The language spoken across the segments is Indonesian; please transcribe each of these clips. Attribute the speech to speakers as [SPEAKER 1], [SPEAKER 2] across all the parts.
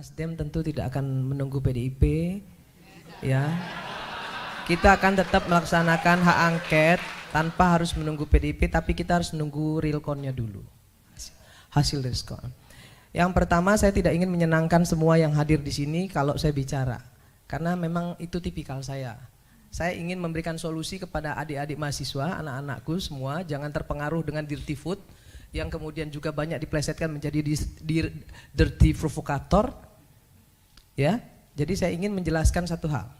[SPEAKER 1] Nasdem tentu tidak akan menunggu PDIP, ya. Kita akan tetap melaksanakan hak angket tanpa harus menunggu PDIP, tapi kita harus menunggu realconnya dulu, hasil realcon. Yang pertama, saya tidak ingin menyenangkan semua yang hadir di sini kalau saya bicara, karena memang itu tipikal saya. Saya ingin memberikan solusi kepada adik-adik mahasiswa, anak-anakku semua, jangan terpengaruh dengan dirty food yang kemudian juga banyak diplesetkan menjadi dirty provokator, ya. Jadi saya ingin menjelaskan satu hal.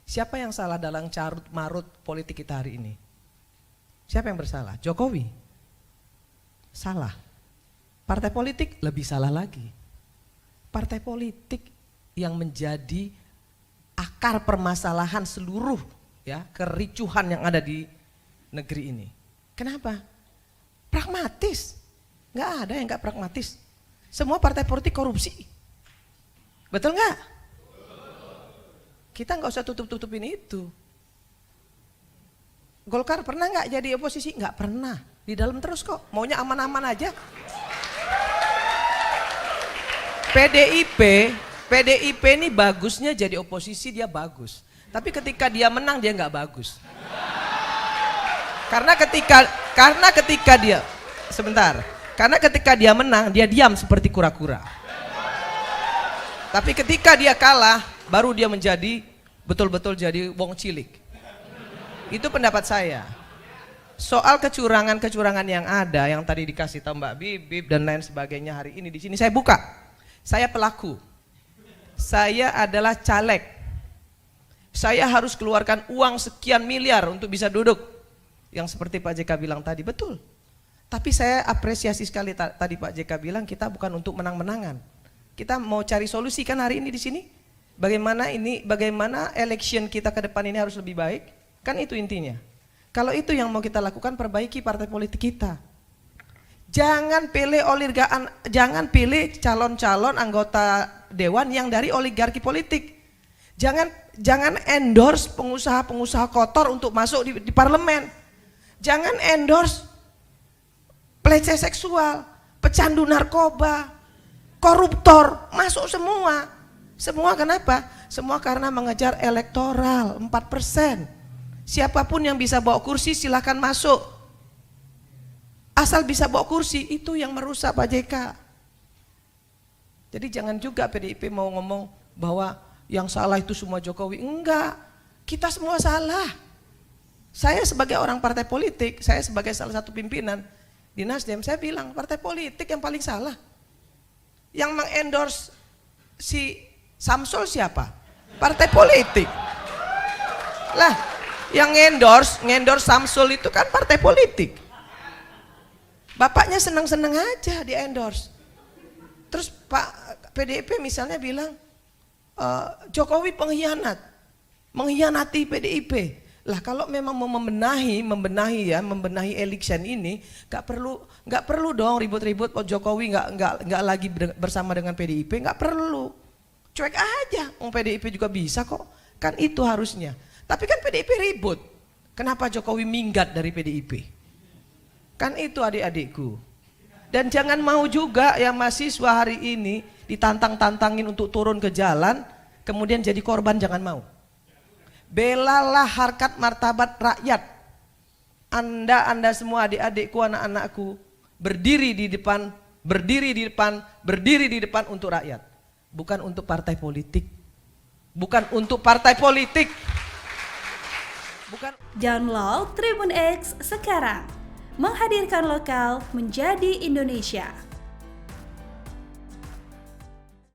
[SPEAKER 1] Siapa yang salah dalam carut marut politik kita hari ini? Siapa yang bersalah? Jokowi? Salah. Partai politik lebih salah lagi. Partai politik yang menjadi akar permasalahan seluruh, ya, kericuhan yang ada di negeri ini. Kenapa? Pragmatis. Nggak ada yang nggak pragmatis. Semua partai politik korupsi. Betul nggak? Kita nggak usah tutup-tutupin itu. Golkar pernah nggak jadi oposisi? Nggak pernah. Di dalam terus kok. Maunya aman-aman aja. PDIP ini bagusnya jadi oposisi, dia bagus. Tapi ketika dia menang dia nggak bagus. Karena ketika dia menang dia diam seperti kura-kura. Tapi ketika dia kalah baru dia menjadi betul-betul jadi wong cilik. Itu pendapat saya. Soal kecurangan yang ada yang tadi dikasih tahu Mbak Bibip dan lain sebagainya, hari ini di sini saya buka. Saya pelaku. Saya adalah caleg. Saya harus keluarkan uang sekian miliar untuk bisa duduk. Yang seperti Pak JK bilang tadi, betul. Tapi saya apresiasi sekali tadi Pak JK bilang kita bukan untuk menang-menangan. Kita mau cari solusi kan hari ini di sini. Bagaimana election kita ke depan ini harus lebih baik. Kan itu intinya. Kalau itu yang mau kita lakukan, perbaiki partai politik kita. Jangan pilih calon-calon anggota dewan yang dari oligarki politik. Jangan endorse pengusaha-pengusaha kotor untuk masuk di parlemen. Jangan endorse pelecehan seksual, pecandu narkoba, koruptor, masuk semua. Semua kenapa? Semua karena mengejar elektoral 4%. Siapapun yang bisa bawa kursi silahkan masuk. Asal bisa bawa kursi, itu yang merusak Pak JK. Jadi jangan juga PDIP mau ngomong bahwa yang salah itu semua Jokowi. Enggak, kita semua salah. Saya sebagai orang partai politik, saya sebagai salah satu pimpinan di Nasdem, saya bilang partai politik yang paling salah. Yang mengendorse si Samsul siapa? Partai politik. Lah, yang ngendorse Samsul itu kan partai politik. Bapaknya senang-senang aja di endorse. Terus Pak PDIP misalnya bilang Jokowi pengkhianat, mengkhianati PDIP. Lah kalau memang mau membenahi election ini, nggak perlu dong ribut-ribut. Jokowi nggak lagi bersama dengan PDIP, nggak perlu. Cuek aja, PDIP juga bisa kok. Kan itu harusnya. Tapi kan PDIP ribut. Kenapa Jokowi minggat dari PDIP? Kan itu adik-adikku. Dan jangan mau juga yang mahasiswa hari ini ditantang-tantangin untuk turun ke jalan, kemudian jadi korban, jangan mau. Belalah harkat martabat rakyat. Anda semua adik-adikku, anak-anakku, berdiri di depan untuk rakyat. Bukan untuk partai politik.
[SPEAKER 2] Download Tribun X sekarang. Menghadirkan lokal menjadi Indonesia.